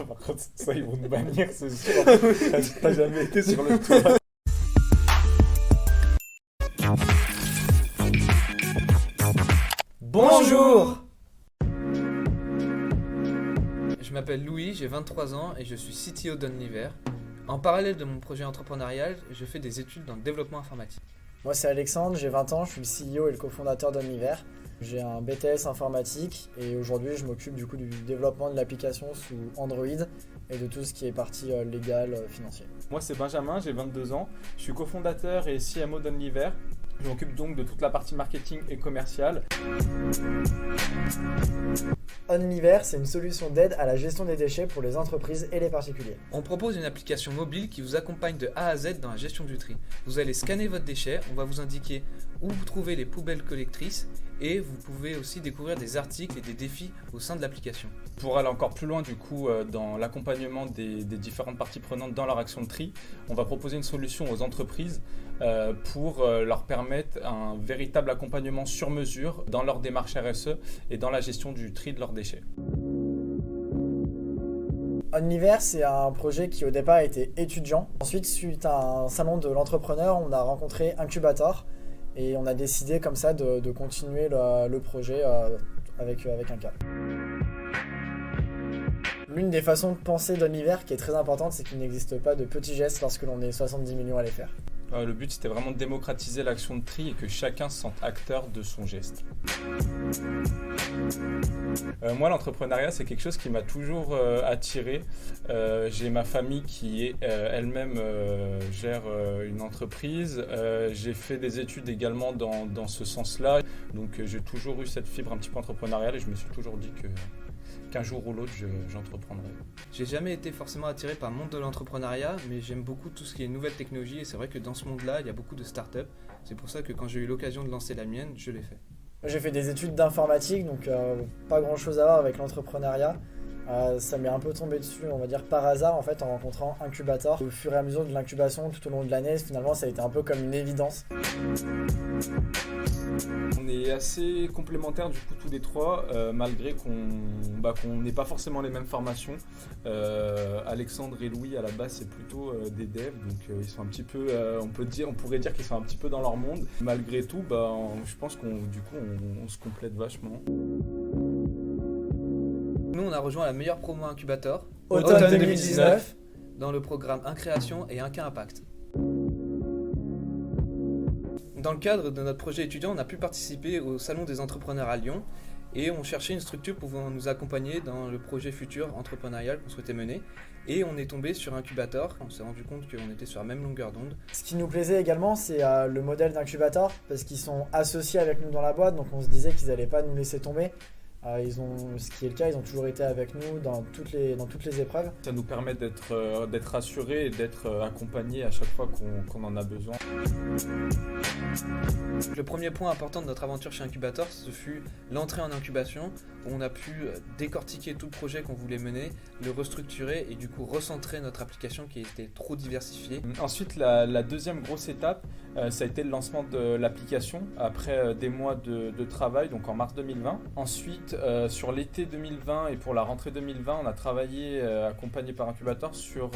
Par contre, ça, ils vont nous bannir, c'est sûr. T'as jamais été sur le toit. Bonjour. Je m'appelle Louis, j'ai 23 ans et je suis CTO d'Unliver. En parallèle de mon projet entrepreneurial, je fais des études dans le développement informatique. Moi c'est Alexandre, j'ai 20 ans, je suis le CEO et le cofondateur d'Unliver. J'ai un BTS informatique et aujourd'hui je m'occupe du développement de l'application sous Android et de tout ce qui est partie légale, financière. Moi c'est Benjamin, j'ai 22 ans, je suis cofondateur et CMO d'Unliver. Je m'occupe donc de toute la partie marketing et commerciale. Unliver, c'est une solution d'aide à la gestion des déchets pour les entreprises et les particuliers. On propose une application mobile qui vous accompagne de A à Z dans la gestion du tri. Vous allez scanner votre déchet, on va vous indiquer où vous trouvez les poubelles collectrices et vous pouvez aussi découvrir des articles et des défis au sein de l'application. Pour aller encore plus loin du coup dans l'accompagnement des différentes parties prenantes dans leur action de tri, on va proposer une solution aux entreprises pour leur permettre un véritable accompagnement sur mesure dans leur démarche RSE et dans la gestion du tri de leurs déchets. Unliver, c'est un projet qui au départ était étudiant. Ensuite, suite à un salon de l'entrepreneur, on a rencontré Incubator et on a décidé comme ça de continuer le projet avec un cas. L'une des façons de penser d'Unliver qui est très importante, c'est qu'il n'existe pas de petits gestes lorsque l'on est 70 millions à les faire. Le but, c'était vraiment de démocratiser l'action de tri et que chacun se sente acteur de son geste. Moi, l'entrepreneuriat, c'est quelque chose qui m'a toujours attiré. J'ai ma famille qui elle-même gère une entreprise. J'ai fait des études également dans ce sens-là. Donc, j'ai toujours eu cette fibre un petit peu entrepreneuriale et je me suis toujours dit qu'un jour ou l'autre, j'entreprendrai. J'ai jamais été forcément attiré par le monde de l'entrepreneuriat, mais j'aime beaucoup tout ce qui est nouvelles technologies et c'est vrai que dans ce monde-là, il y a beaucoup de startups. C'est pour ça que quand j'ai eu l'occasion de lancer la mienne, je l'ai fait. J'ai fait des études d'informatique, donc pas grand-chose à voir avec l'entrepreneuriat. Ça m'est un peu tombé dessus, on va dire par hasard en fait, en rencontrant Incubator. Au fur et à mesure de l'incubation, tout au long de l'année, finalement, ça a été un peu comme une évidence. On est assez complémentaires du coup tous les trois, malgré qu'on n'ait pas forcément les mêmes formations. Alexandre et Louis à la base c'est plutôt des devs, donc ils sont un petit peu, on pourrait dire qu'ils sont un petit peu dans leur monde. Malgré tout, je pense qu'on se complète vachement. Nous, on a rejoint la meilleure promo incubator, Automne 2019, dans le programme Incréation et Inca Impact. Dans le cadre de notre projet étudiant, on a pu participer au Salon des entrepreneurs à Lyon et on cherchait une structure pour nous accompagner dans le projet futur entrepreneurial qu'on souhaitait mener. Et on est tombé sur Incubator, on s'est rendu compte qu'on était sur la même longueur d'onde. Ce qui nous plaisait également, c'est le modèle d'Incubator, parce qu'ils sont associés avec nous dans la boîte, donc on se disait qu'ils n'allaient pas nous laisser tomber. Ce qui est le cas, ils ont toujours été avec nous dans toutes les épreuves. Ça nous permet d'être rassurés et d'être accompagnés à chaque fois qu'on en a besoin. Le premier point important de notre aventure chez Incubator, ce fut l'entrée en incubation, où on a pu décortiquer tout le projet qu'on voulait mener, le restructurer et du coup recentrer notre application qui était trop diversifiée. Ensuite, la deuxième grosse étape, ça a été le lancement de l'application après des mois de travail, donc en mars 2020. Ensuite, sur l'été 2020 et pour la rentrée 2020, on a travaillé accompagné par Incubator sur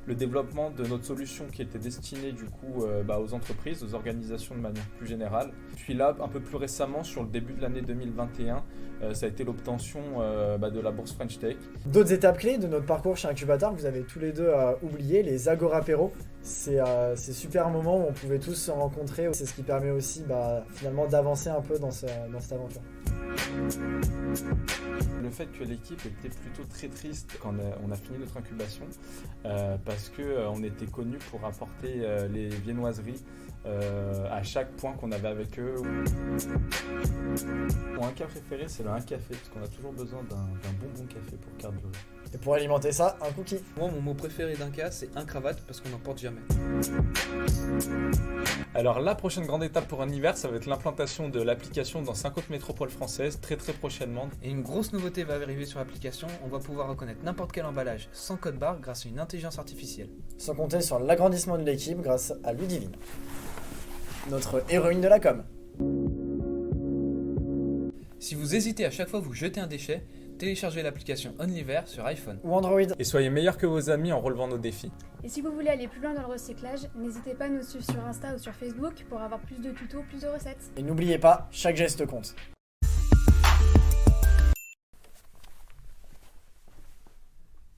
le développement de notre solution qui était destinée du coup aux entreprises, aux organisations de manière plus générale. Puis là, un peu plus récemment, sur le début de l'année 2021, ça a été l'obtention de la bourse French Tech. D'autres étapes clés de notre parcours chez Incubator que vous avez tous les deux oublié, les Agorapéros. C'est super moment où on pouvait tous se rencontrer. C'est ce qui permet aussi finalement d'avancer un peu dans cette aventure. Le fait que l'équipe était plutôt très triste quand on a fini notre incubation parce qu'on était connus pour apporter les viennoiseries à chaque point qu'on avait avec eux. Mon cas préféré, c'est le 1 café parce qu'on a toujours besoin d'un bon café pour carburer. Et pour alimenter ça, un cookie. Moi, mon mot préféré d'un cas, c'est un cravate parce qu'on n'en porte jamais. Alors la prochaine grande étape pour Unliver, ça va être l'implantation de l'application dans 5 autres métropoles françaises très prochainement. Et une grosse nouveauté va arriver sur l'application, on va pouvoir reconnaître n'importe quel emballage sans code barre grâce à une intelligence artificielle. Sans compter sur l'agrandissement de l'équipe grâce à Ludivine, notre héroïne de la com. Si vous hésitez à chaque fois vous jetez un déchet, téléchargez l'application Onlyver sur iPhone. Ou Android. Et soyez meilleurs que vos amis en relevant nos défis. Et si vous voulez aller plus loin dans le recyclage, n'hésitez pas à nous suivre sur Insta ou sur Facebook pour avoir plus de tutos, plus de recettes. Et n'oubliez pas, chaque geste compte.